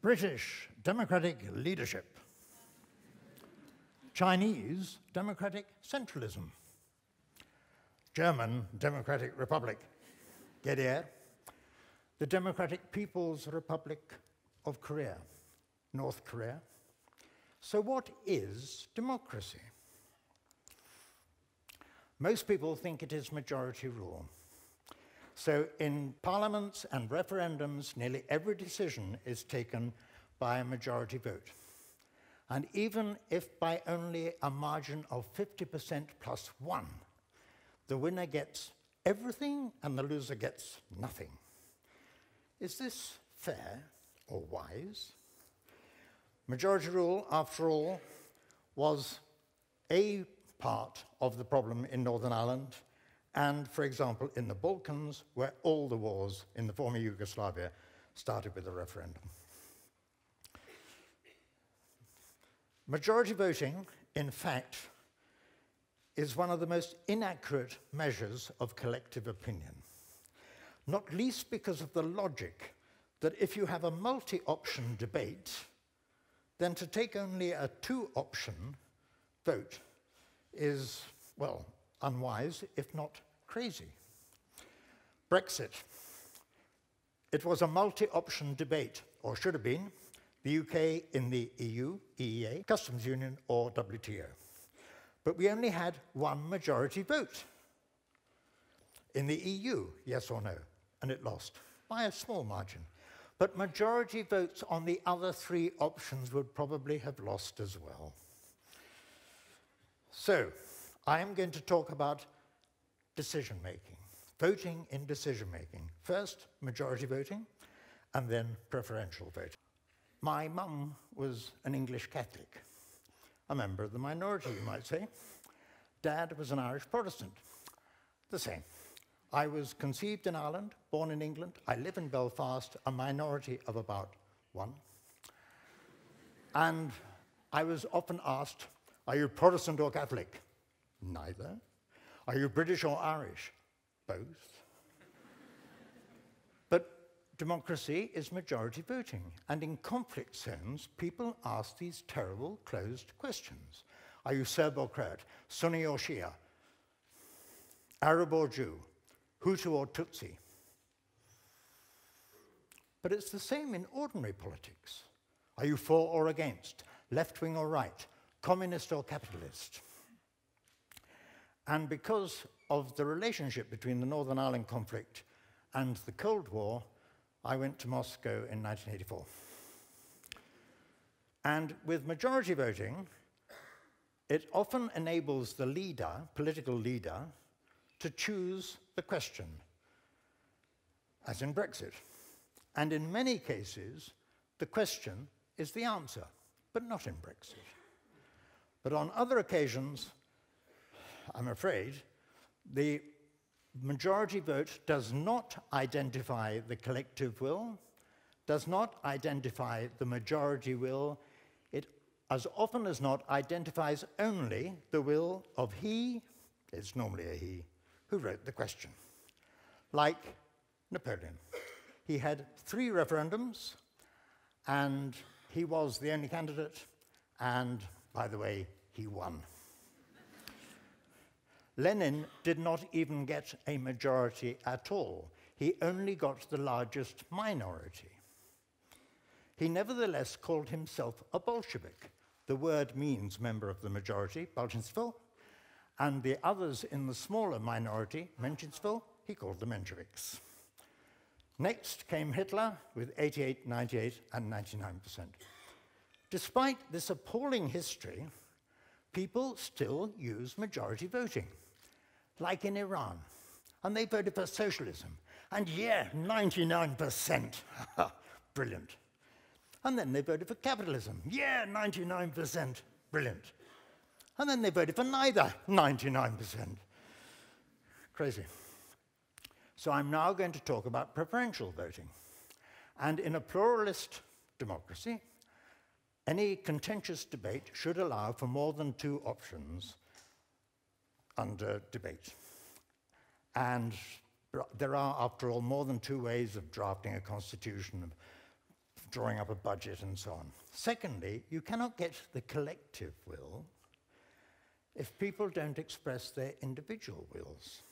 British democratic leadership. Chinese democratic centralism. German Democratic Republic. Get it? The Democratic People's Republic of Korea, North Korea. So what is democracy? Most people think it is majority rule. So in parliaments and referendums, nearly every decision is taken by a majority vote. And even if by only a margin of 50% plus 1, the winner gets everything and the loser gets nothing. Is this fair or wise? Majority rule, after all, was a part of the problem in Northern Ireland and, for example, in the Balkans, where all the wars in the former Yugoslavia started with a referendum. Majority voting, in fact, is one of the most inaccurate measures of collective opinion, not least because of the logic that if you have a multi-option debate, then to take only a two-option vote is, well, unwise, if not crazy. Brexit. It was a multi-option debate, or should have been, the UK in the EU, EEA, Customs Union, or WTO. But we only had one majority vote. In the EU, yes or no, and it lost by a small margin. But majority votes on the other three options would probably have lost as well. So, I am going to talk about decision-making, voting in decision-making. First, majority voting, and then preferential voting. My mum was an English Catholic, a member of the minority, you might say. Dad was an Irish Protestant, the same. I was conceived in Ireland, born in England. I live in Belfast, a minority of about 1. And I was often asked, are you Protestant or Catholic? Neither. Are you British or Irish? Both. But democracy is majority voting. And in conflict zones, people ask these terrible closed questions. Are you Serb or Croat? Sunni or Shia? Arab or Jew? Hutu or Tutsi? But it's the same in ordinary politics. Are you for or against? Left-wing or right? Communist or capitalist? And because of the relationship between the Northern Ireland conflict and the Cold War, I went to Moscow in 1984. And with majority voting, it often enables the leader, political leader, to choose the question, as in Brexit. And in many cases, the question is the answer, but not in Brexit. But on other occasions, I'm afraid, the majority vote does not identify the collective will, does not identify the majority will. It, as often as not, identifies only the will of he, it's normally a he, who wrote the question. Like Napoleon. He had 3 referendums, and he was the only candidate, and, by the way, he won. Lenin did not even get a majority at all. He only got the largest minority. He nevertheless called himself a Bolshevik. The word means member of the majority, Bolshinstvo, and the others in the smaller minority, Menschenstvo, he called the Mensheviks. Next came Hitler with 88, 98, and 99%. Despite this appalling history, people still use majority voting, like in Iran. And they voted for socialism. And yeah, 99%. Brilliant. And then they voted for capitalism. Yeah, 99%. Brilliant. And then they voted for neither, 99%. Crazy. So I'm now going to talk about preferential voting. And in a pluralist democracy, any contentious debate should allow for more than 2 options under debate. And there are, after all, more than 2 ways of drafting a constitution, of drawing up a budget and so on. Secondly, you cannot get the collective will if people don't express their individual wills,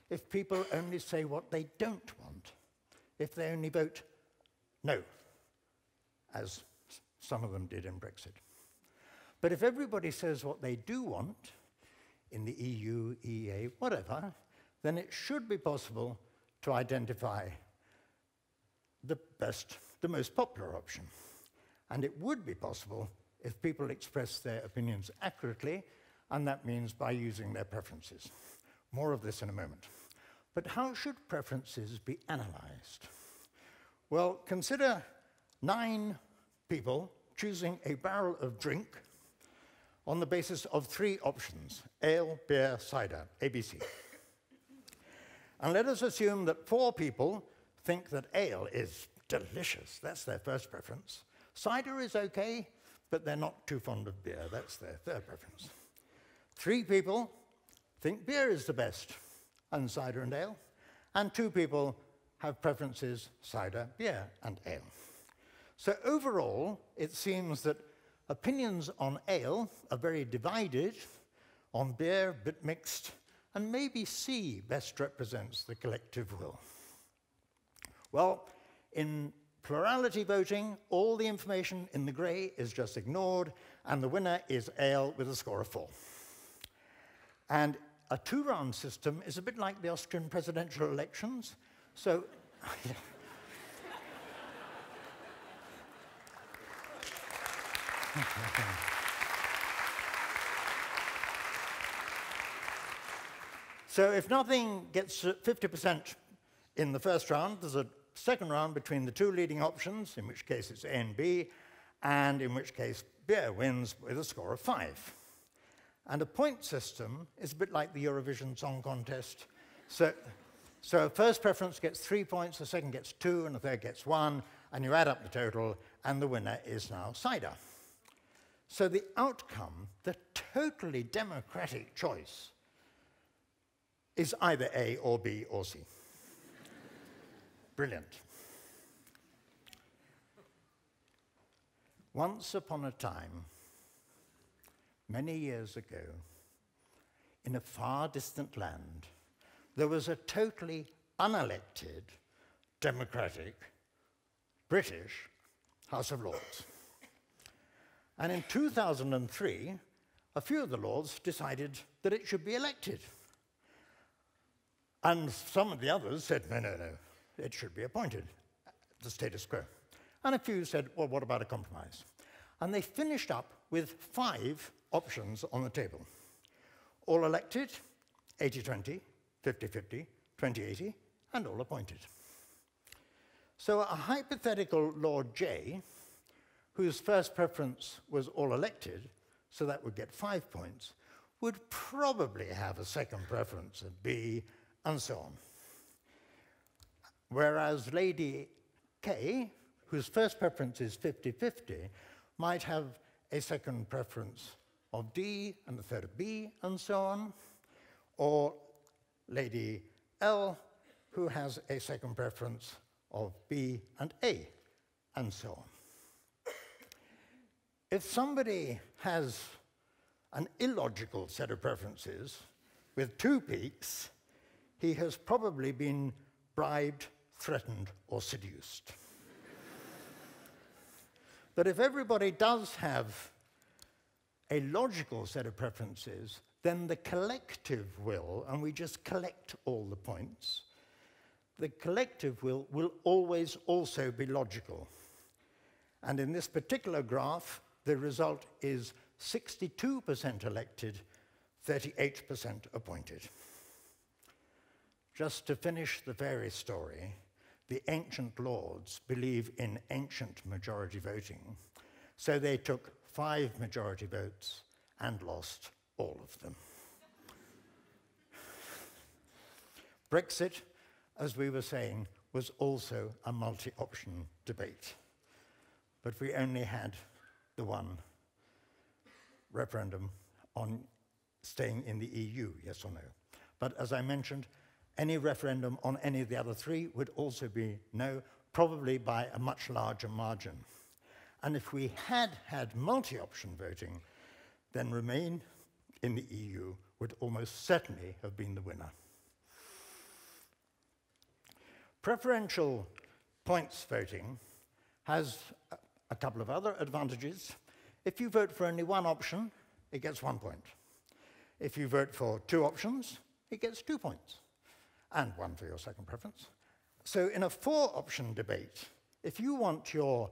if people only say what they don't want, if they only vote no, as some of them did in Brexit. But if everybody says what they do want, in the EU, EEA, whatever, then it should be possible to identify the best, the most popular option. And it would be possible if people express their opinions accurately, and that means by using their preferences. More of this in a moment. But how should preferences be analyzed? Well, consider 9 people choosing a barrel of drink on the basis of 3 options: ale, beer, cider, ABC. And let us assume that 4 people think that ale is delicious. That's their first preference. Cider is okay, but they're not too fond of beer. That's their third preference. 3 people think beer is the best, and cider and ale. And 2 people have preferences cider, beer, and ale. So overall, it seems that opinions on ale are very divided, on beer, a bit mixed, and maybe C best represents the collective will. Well, in plurality voting, all the information in the grey is just ignored, and the winner is ale with a score of 4. And a 2-round system is a bit like the Austrian presidential elections. So, so if nothing gets 50% in the first round, there's a second round between the 2 leading options, in which case it's A and B, and in which case beer wins with a score of 5. And a point system is a bit like the Eurovision Song Contest. So a first preference gets 3 points, a second gets 2, and a third gets 1, and you add up the total, and the winner is now cider. So the outcome, the totally democratic choice, is either A or B or C. Brilliant. Once upon a time, many years ago, in a far distant land, there was a totally unelected, democratic, British House of Lords. And in 2003, a few of the Lords decided that it should be elected. And some of the others said, no, no, no, it should be appointed, the status quo. And a few said, well, what about a compromise? And they finished up with 5 options on the table. All elected, 80-20, 50-50, 20-80, and all appointed. So a hypothetical Lord J, whose first preference was all elected, so that would get 5 points, would probably have a second preference of B, and so on. Whereas Lady K, whose first preference is 50-50, might have a second preference of D and a third of B, and so on. Or Lady L, who has a second preference of B and A, and so on. If somebody has an illogical set of preferences with 2 peaks, he has probably been bribed, threatened, or seduced. But if everybody does have a logical set of preferences, then the collective will, and we just collect all the points, the collective will always also be logical. And in this particular graph, the result is 62% elected, 38% appointed. Just to finish the fairy story, the ancient lords believe in ancient majority voting, so they took 5 majority votes and lost all of them. Brexit, as we were saying, was also a multi-option debate, but we only had the one referendum on staying in the EU, yes or no. But as I mentioned, any referendum on any of the other 3 would also be no, probably by a much larger margin. And if we had had multi-option voting, then Remain in the EU would almost certainly have been the winner. Preferential points voting has a couple of other advantages. If you vote for only one option, it gets 1 point. If you vote for 2 options, it gets 2 points, and 1 for your second preference. So in a 4-option debate, if you want your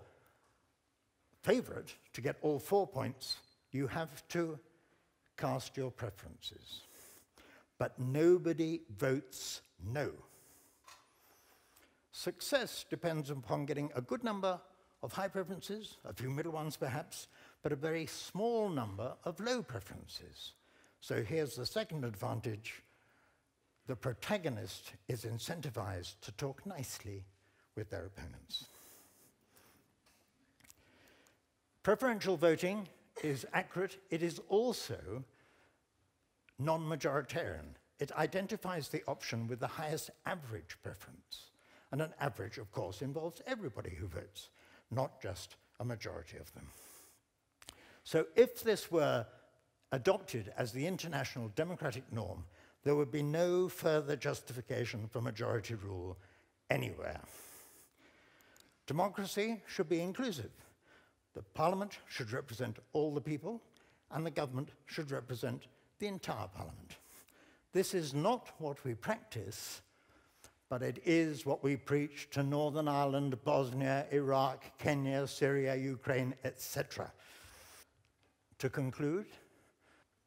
favorite to get all 4 points, you have to cast your preferences. But nobody votes no. Success depends upon getting a good number of high preferences, a few middle ones perhaps, but a very small number of low preferences. So here's the second advantage. The protagonist is incentivized to talk nicely with their opponents. Preferential voting is accurate. It is also non-majoritarian. It identifies the option with the highest average preference. And an average, of course, involves everybody who votes, not just a majority of them. So if this were adopted as the international democratic norm, there would be no further justification for majority rule anywhere. Democracy should be inclusive. The parliament should represent all the people, and the government should represent the entire parliament. This is not what we practice, but it is what we preach to Northern Ireland, Bosnia, Iraq, Kenya, Syria, Ukraine, etc. To conclude,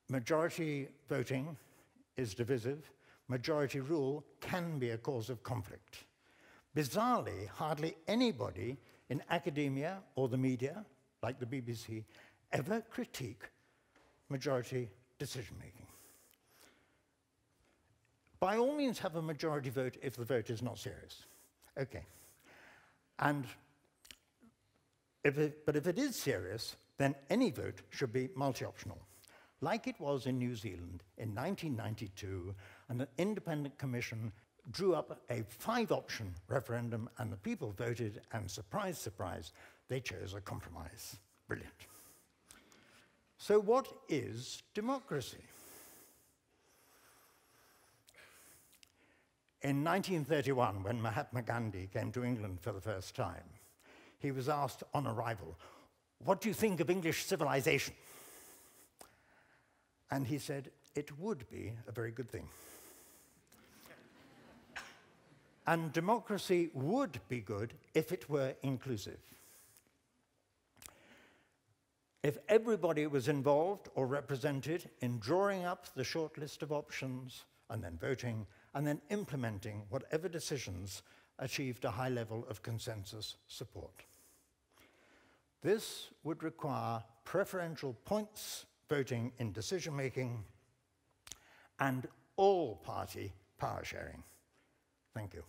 majority voting is divisive. Majority rule can be a cause of conflict. Bizarrely, hardly anybody in academia or the media, like the BBC, ever critique majority decision-making. By all means, have a majority vote if the vote is not serious. Okay. But if it is serious, then any vote should be multi-optional, like it was in New Zealand in 1992, and an independent commission drew up a 5-option referendum, and the people voted, and surprise, surprise, they chose a compromise. Brilliant. So what is democracy? In 1931, when Mahatma Gandhi came to England for the first time, he was asked on arrival, "What do you think of English civilization?" And he said, "It would be a very good thing." And democracy would be good if it were inclusive. If everybody was involved or represented in drawing up the short list of options and then voting and then implementing whatever decisions achieved a high level of consensus support. This would require preferential points voting in decision-making and all-party power sharing. Thank you.